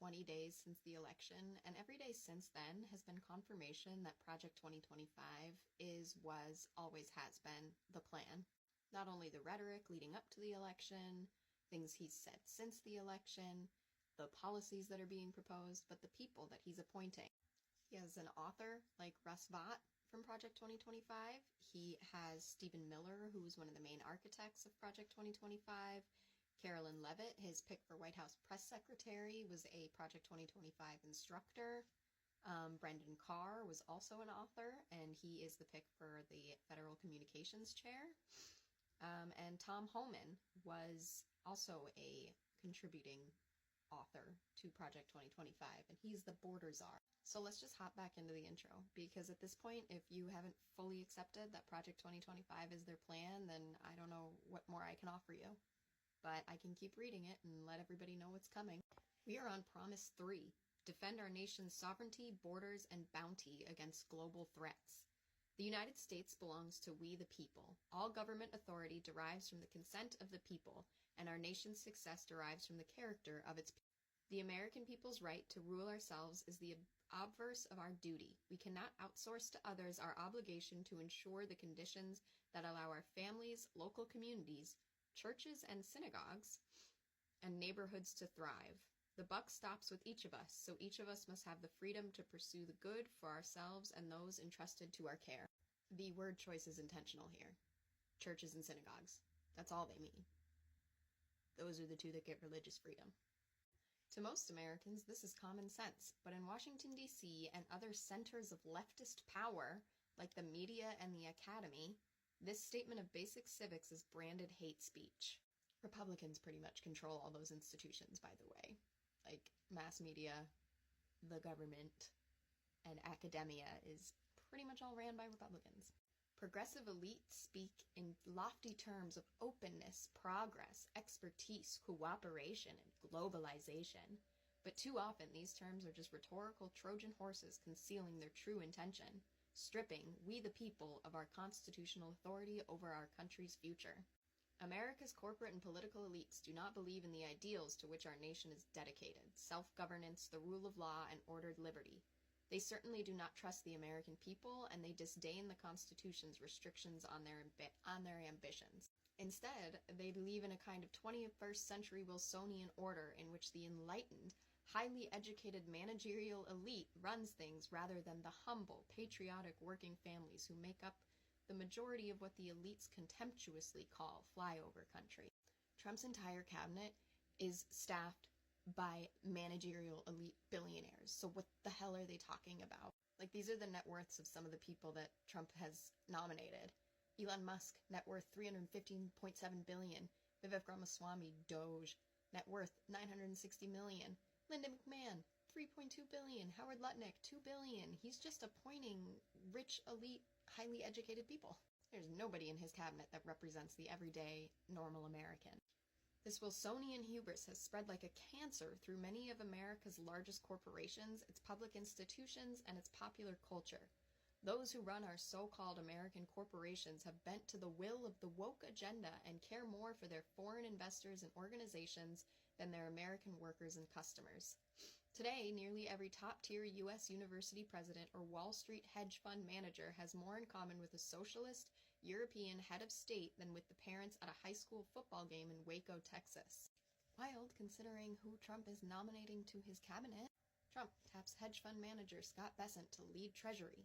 20 days since the election, and every day since then has been confirmation that Project 2025 always has been the plan. Not only the rhetoric leading up to the election, things he's said since the election, the policies that are being proposed, but the people that he's appointing. He has an author like Russ Vought from Project 2025. He has Stephen Miller, who was one of the main architects of Project 2025. Carolyn Levitt, his pick for White House press secretary, was a Project 2025 instructor. Brendan Carr was also an author, and he is the pick for the Federal Communications Chair. And Tom Homan was also a contributing author to Project 2025, and he's the border czar. So let's just hop back into the intro, because at this point, if you haven't fully accepted that Project 2025 is their plan, then I don't know what more I can offer you. But I can keep reading it and let everybody know what's coming. We are on Promise 3. Defend our nation's sovereignty, borders, and bounty against global threats. The United States belongs to we the people. All government authority derives from the consent of the people, and our nation's success derives from the character of its people. The American people's right to rule ourselves is the obverse of our duty. We cannot outsource to others our obligation to ensure the conditions that allow our families, local communities, churches and synagogues, and neighborhoods to thrive. The buck stops with each of us, so each of us must have the freedom to pursue the good for ourselves and those entrusted to our care. The word choice is intentional here. Churches and synagogues. That's all they mean. Those are the two that get religious freedom. To most Americans, this is common sense, but in Washington, D.C. and other centers of leftist power, like the media and the academy, this statement of basic civics is branded hate speech. Republicans pretty much control all those institutions, by the way. Like mass media, the government, and academia is pretty much all ran by Republicans. Progressive elites speak in lofty terms of openness, progress, expertise, cooperation, and globalization. But too often these terms are just rhetorical Trojan horses concealing their true intention, stripping we the people of our constitutional authority over our country's future. America's corporate and political elites do not believe in the ideals to which our nation is dedicated: self-governance, the rule of law, and ordered liberty. They certainly do not trust the American people, and they disdain the Constitution's restrictions on their ambitions. Instead, they believe in a kind of 21st century Wilsonian order in which the enlightened, highly educated managerial elite runs things rather than the humble, patriotic working families who make up the majority of what the elites contemptuously call flyover country. Trump's entire cabinet is staffed by managerial elite billionaires. So what the hell are they talking about? Like, these are the net worths of some of the people that Trump has nominated. Elon Musk, net worth $315.7 billion. Vivek Ramaswamy, Doge, net worth $960 million. Linda McMahon, $3.2 billion. Howard Lutnick, $2 billion. He's just appointing rich, elite, highly educated people. There's nobody in his cabinet that represents the everyday, normal American. This Wilsonian hubris has spread like a cancer through many of America's largest corporations, its public institutions, and its popular culture. Those who run our so-called American corporations have bent to the will of the woke agenda and care more for their foreign investors and organizations than their American workers and customers. Today, nearly every top-tier U.S. university president or Wall Street hedge fund manager has more in common with a socialist European head of state than with the parents at a high school football game in Waco, Texas. Wild, considering who Trump is nominating to his cabinet. Trump taps hedge fund manager Scott Bessent to lead Treasury.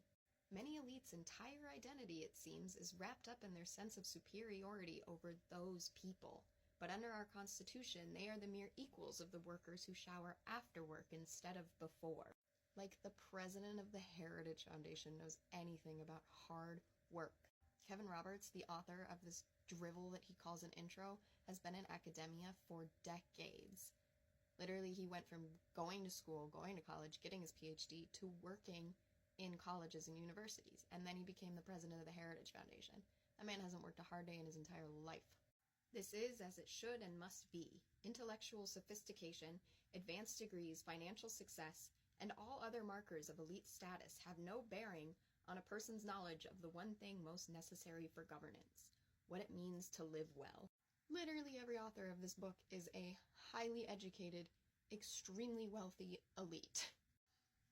Many elites' entire identity, it seems, is wrapped up in their sense of superiority over those people. But under our Constitution, they are the mere equals of the workers who shower after work instead of before. Like the president of the Heritage Foundation knows anything about hard work. Kevin Roberts, the author of this drivel that he calls an intro, has been in academia for decades. Literally, he went from going to school, going to college, getting his PhD, to working in colleges and universities, and then he became the president of the Heritage Foundation. That man hasn't worked a hard day in his entire life. This is as it should and must be. Intellectual sophistication, advanced degrees, financial success, and all other markers of elite status have no bearing on a person's knowledge of the one thing most necessary for governance: what it means to live well. Literally every author of this book is a highly educated extremely wealthy elite.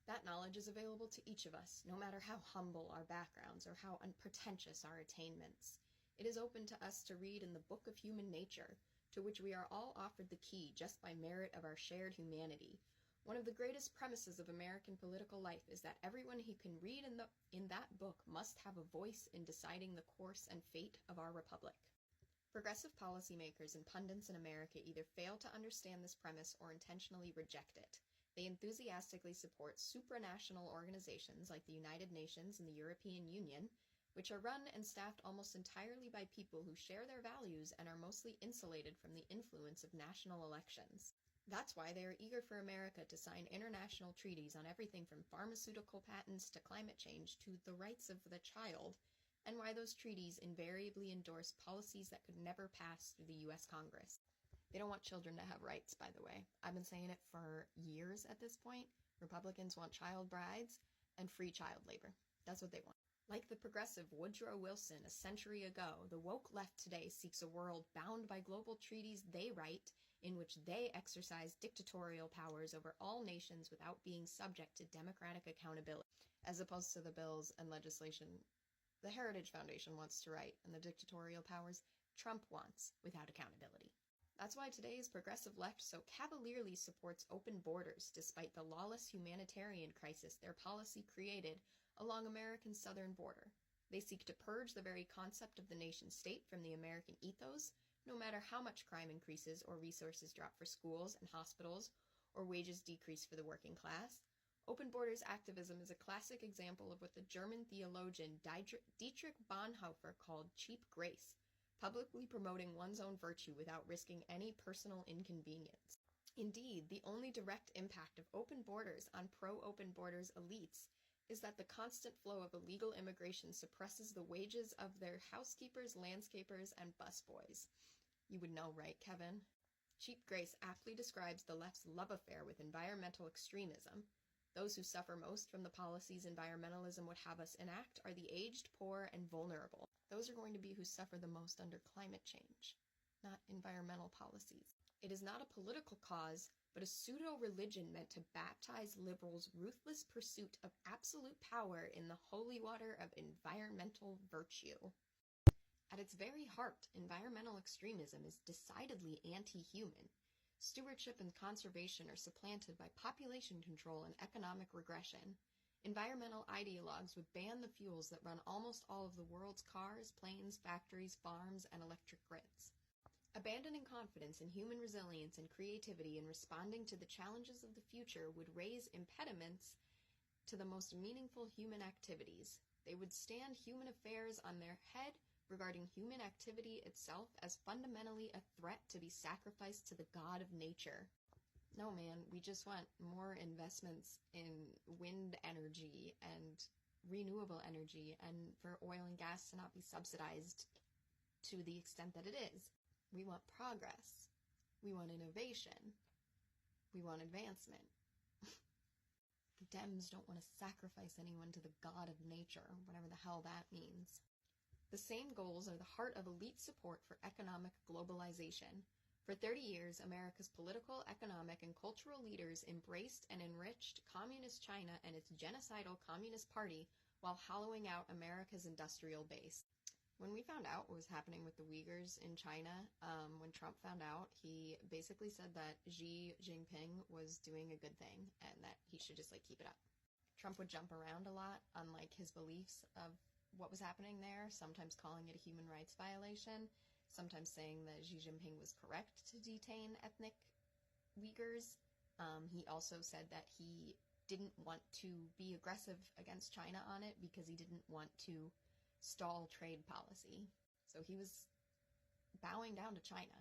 That knowledge is available to each of us, no matter how humble our backgrounds or how unpretentious our attainments. It is open to us to read in the book of human nature, to which we are all offered the key just by merit of our shared humanity. One of the greatest premises of American political life is that everyone who can read in that book must have a voice in deciding the course and fate of our republic. Progressive policymakers and pundits in America either fail to understand this premise or intentionally reject it. They enthusiastically support supranational organizations like the United Nations and the European Union, which are run and staffed almost entirely by people who share their values and are mostly insulated from the influence of national elections. That's why they are eager for America to sign international treaties on everything from pharmaceutical patents to climate change to the rights of the child, and why those treaties invariably endorse policies that could never pass through the U.S. Congress. They don't want children to have rights, by the way. I've been saying it for years at this point. Republicans want child brides and free child labor. That's what they want. Like the progressive Woodrow Wilson a century ago, the woke left today seeks a world bound by global treaties they write, in which they exercise dictatorial powers over all nations without being subject to democratic accountability, as opposed to the bills and legislation the Heritage Foundation wants to write and the dictatorial powers Trump wants without accountability. That's why today's progressive left so cavalierly supports open borders, despite the lawless humanitarian crisis their policy created along America's southern border. They seek to purge the very concept of the nation-state from the American ethos, no matter how much crime increases or resources drop for schools and hospitals, or wages decrease for the working class. Open borders activism is a classic example of what the German theologian Dietrich Bonhoeffer called cheap grace, publicly promoting one's own virtue without risking any personal inconvenience. Indeed, the only direct impact of open borders on pro-open borders elites is that the constant flow of illegal immigration suppresses the wages of their housekeepers, landscapers, and busboys. You would know, right, Kevin? Cheap grace aptly describes the left's love affair with environmental extremism. Those who suffer most from the policies environmentalism would have us enact are the aged, poor, and vulnerable. Those are going to be who suffer the most under climate change, not environmental policies. It is not a political cause, but a pseudo-religion meant to baptize liberals' ruthless pursuit of absolute power in the holy water of environmental virtue. At its very heart, environmental extremism is decidedly anti-human. Stewardship and conservation are supplanted by population control and economic regression. Environmental ideologues would ban the fuels that run almost all of the world's cars, planes, factories, farms, and electric grids. Abandoning confidence in human resilience and creativity in responding to the challenges of the future would raise impediments to the most meaningful human activities. They would stand human affairs on their head, regarding human activity itself as fundamentally a threat to be sacrificed to the god of nature. No, man, we just want more investments in wind energy and renewable energy, and for oil and gas to not be subsidized to the extent that it is. We want progress. We want innovation. We want advancement. The Dems don't want to sacrifice anyone to the god of nature, whatever the hell that means. The same goals are the heart of elite support for economic globalization. For 30 years, America's political, economic, and cultural leaders embraced and enriched Communist China and its genocidal Communist Party while hollowing out America's industrial base. When we found out what was happening with the Uyghurs in China, when Trump found out, he basically said that Xi Jinping was doing a good thing and that he should just, keep it up. Trump would jump around a lot on, his beliefs of what was happening there, sometimes calling it a human rights violation, sometimes saying that Xi Jinping was correct to detain ethnic Uyghurs. He also said that he didn't want to be aggressive against China on it because he didn't want to stall trade policy. So he was bowing down to China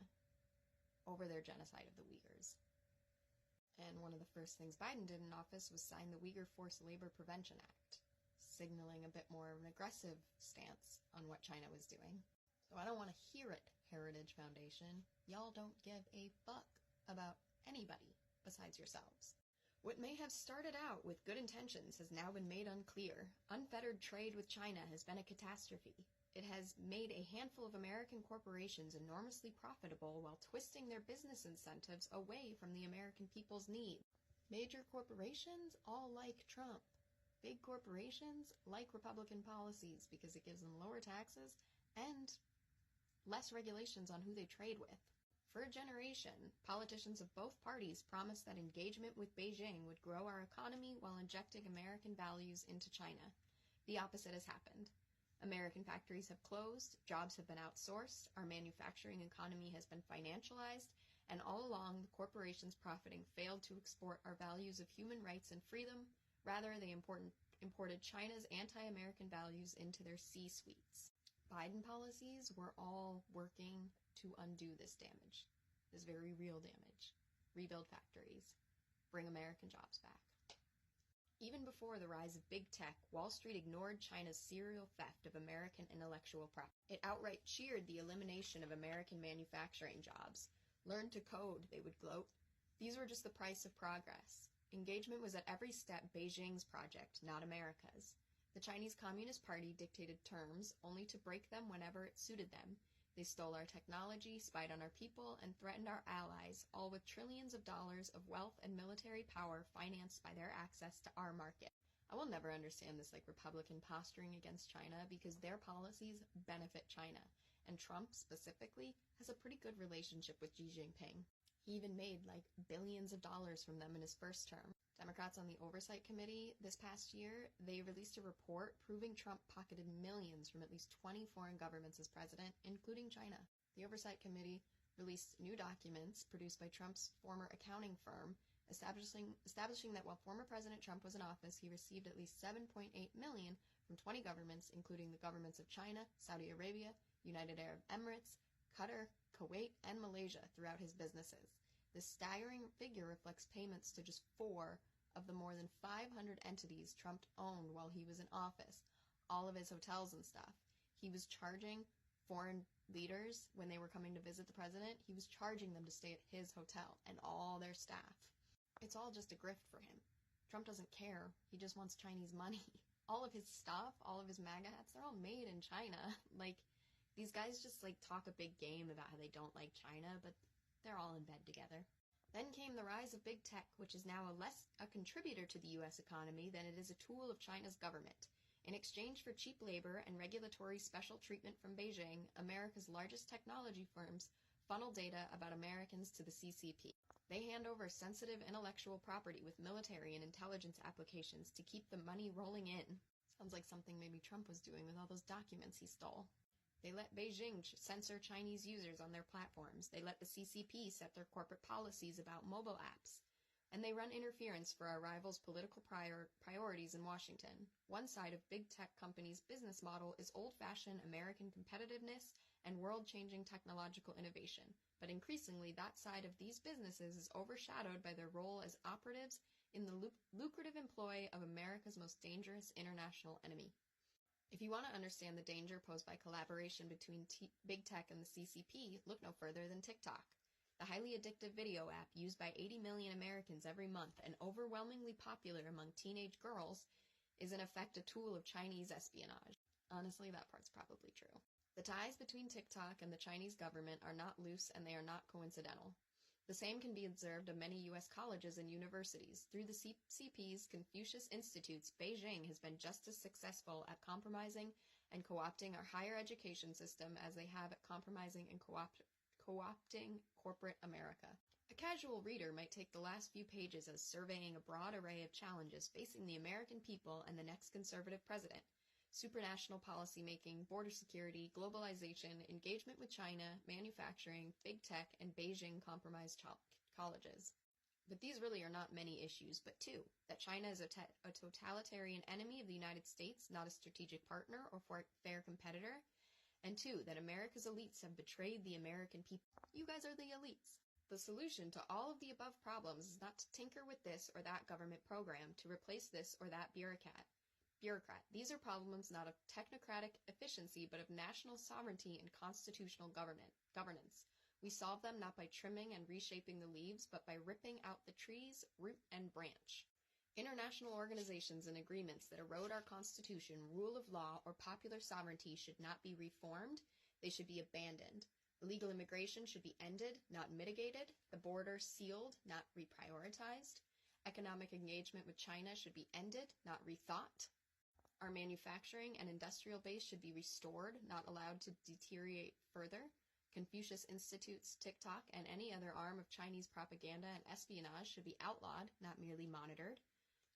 over their genocide of the Uyghurs. And one of the first things Biden did in office was sign the Uyghur Forced Labor Prevention Act, signaling a bit more of an aggressive stance on what China was doing. So I don't want to hear it, Heritage Foundation. Y'all don't give a fuck about anybody besides yourselves. What may have started out with good intentions has now been made unclear. Unfettered trade with China has been a catastrophe. It has made a handful of American corporations enormously profitable while twisting their business incentives away from the American people's needs. Major corporations all like Trump. Big corporations like Republican policies because it gives them lower taxes and less regulations on who they trade with. For a generation, politicians of both parties promised that engagement with Beijing would grow our economy while injecting American values into China. The opposite has happened. American factories have closed, jobs have been outsourced, our manufacturing economy has been financialized, and all along the corporations profiting failed to export our values of human rights and freedom. Rather, they imported China's anti-American values into their C-suites. Biden policies were all working to undo this damage, this very real damage. Rebuild factories, bring American jobs back. Even before the rise of big tech, Wall Street ignored China's serial theft of American intellectual property. It outright cheered the elimination of American manufacturing jobs. Learn to code, they would gloat. These were just the price of progress. Engagement was at every step Beijing's project, not America's. The Chinese Communist Party dictated terms only to break them whenever it suited them. They stole our technology, spied on our people, and threatened our allies, all with trillions of dollars of wealth and military power financed by their access to our market. I will never understand this Republican posturing against China because their policies benefit China, and Trump specifically has a pretty good relationship with Xi Jinping. He even made billions of dollars from them in his first term. Democrats on the Oversight Committee this past year, they released a report proving Trump pocketed millions from at least 20 foreign governments as president, including China. The Oversight Committee released new documents produced by Trump's former accounting firm, establishing that while former President Trump was in office, he received at least $7.8 million from 20 governments, including the governments of China, Saudi Arabia, United Arab Emirates, Qatar, Kuwait, and Malaysia throughout his businesses. This staggering figure reflects payments to just 4 of the more than 500 entities Trump owned while he was in office, all of his hotels and stuff. He was charging foreign leaders when they were coming to visit the president, he was charging them to stay at his hotel and all their staff. It's all just a grift for him. Trump doesn't care. He just wants Chinese money. All of his stuff, all of his MAGA hats, they're all made in China. These guys just talk a big game about how they don't like China, but they're all in bed together. Then came the rise of big tech, which is now less a contributor to the U.S. economy than it is a tool of China's government. In exchange for cheap labor and regulatory special treatment from Beijing, America's largest technology firms funnel data about Americans to the CCP. They hand over sensitive intellectual property with military and intelligence applications to keep the money rolling in. Sounds like something maybe Trump was doing with all those documents he stole. They let Beijing censor Chinese users on their platforms. They let the CCP set their corporate policies about mobile apps. And they run interference for our rivals' political priorities in Washington. One side of big tech companies' business model is old-fashioned American competitiveness and world-changing technological innovation. But increasingly, that side of these businesses is overshadowed by their role as operatives in the lucrative employ of America's most dangerous international enemy. If you want to understand the danger posed by collaboration between big tech and the CCP, look no further than TikTok. The highly addictive video app used by 80 million Americans every month and overwhelmingly popular among teenage girls is in effect a tool of Chinese espionage. Honestly, that part's probably true. The ties between TikTok and the Chinese government are not loose and they are not coincidental. The same can be observed of many U.S. colleges and universities. Through the CCP's Confucius Institutes, Beijing has been just as successful at compromising and co-opting our higher education system as they have at compromising and co-opting corporate America. A casual reader might take the last few pages as surveying a broad array of challenges facing the American people and the next conservative president. Supranational policymaking, border security, globalization, engagement with China, manufacturing, big tech, and Beijing compromised colleges. But these really are not many issues, but 2, that China is a totalitarian enemy of the United States, not a strategic partner or fair competitor, and 2, that America's elites have betrayed the American people. You guys are the elites. The solution to all of the above problems is not to tinker with this or that government program, to replace this or that bureaucrat. These are problems not of technocratic efficiency, but of national sovereignty and constitutional governance. We solve them not by trimming and reshaping the leaves, but by ripping out the tree's root and branch. International organizations and agreements that erode our Constitution, rule of law, or popular sovereignty should not be reformed. They should be abandoned. Illegal immigration should be ended, not mitigated. The border sealed, not reprioritized. Economic engagement with China should be ended, not rethought. Our manufacturing and industrial base should be restored, not allowed to deteriorate further. Confucius Institutes, TikTok, and any other arm of Chinese propaganda and espionage should be outlawed, not merely monitored.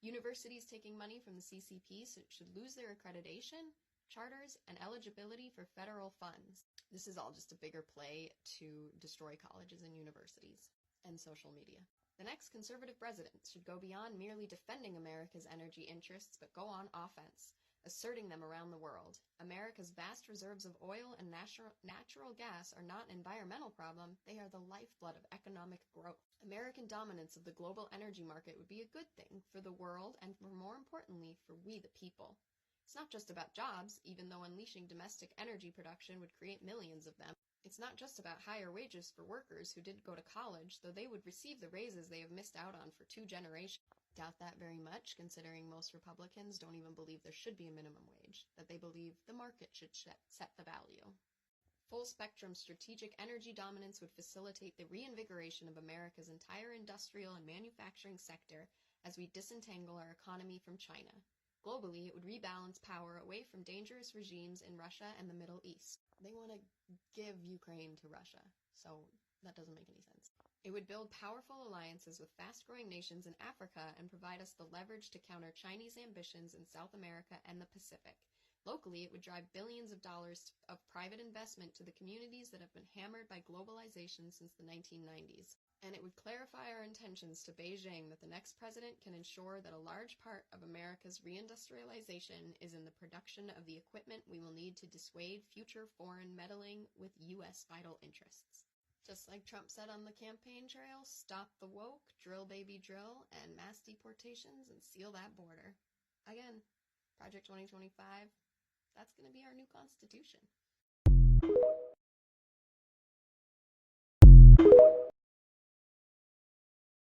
Universities taking money from the CCP should lose their accreditation, charters, and eligibility for federal funds. This is all just a bigger play to destroy colleges and universities and social media. The next conservative president should go beyond merely defending America's energy interests, but go on offense, asserting them around the world. America's vast reserves of oil and natural gas are not an environmental problem, they are the lifeblood of economic growth. American dominance of the global energy market would be a good thing for the world and, more importantly, for we the people. It's not just about jobs, even though unleashing domestic energy production would create millions of them. It's not just about higher wages for workers who didn't go to college, though they would receive the raises they have missed out on for 2 generations. Doubt that very much, considering most Republicans don't even believe there should be a minimum wage, that they believe the market should set the value. Full-spectrum strategic energy dominance would facilitate the reinvigoration of America's entire industrial and manufacturing sector as we disentangle our economy from China. Globally, it would rebalance power away from dangerous regimes in Russia and the Middle East. They want to give Ukraine to Russia, so that doesn't make any sense. It would build powerful alliances with fast-growing nations in Africa and provide us the leverage to counter Chinese ambitions in South America and the Pacific. Locally, it would drive billions of dollars of private investment to the communities that have been hammered by globalization since the 1990s. And it would clarify our intentions to Beijing that the next president can ensure that a large part of America's reindustrialization is in the production of the equipment we will need to dissuade future foreign meddling with U.S. vital interests. Just like Trump said on the campaign trail, stop the woke, drill baby drill, and mass deportations and seal that border. Again, Project 2025, that's going to be our new constitution.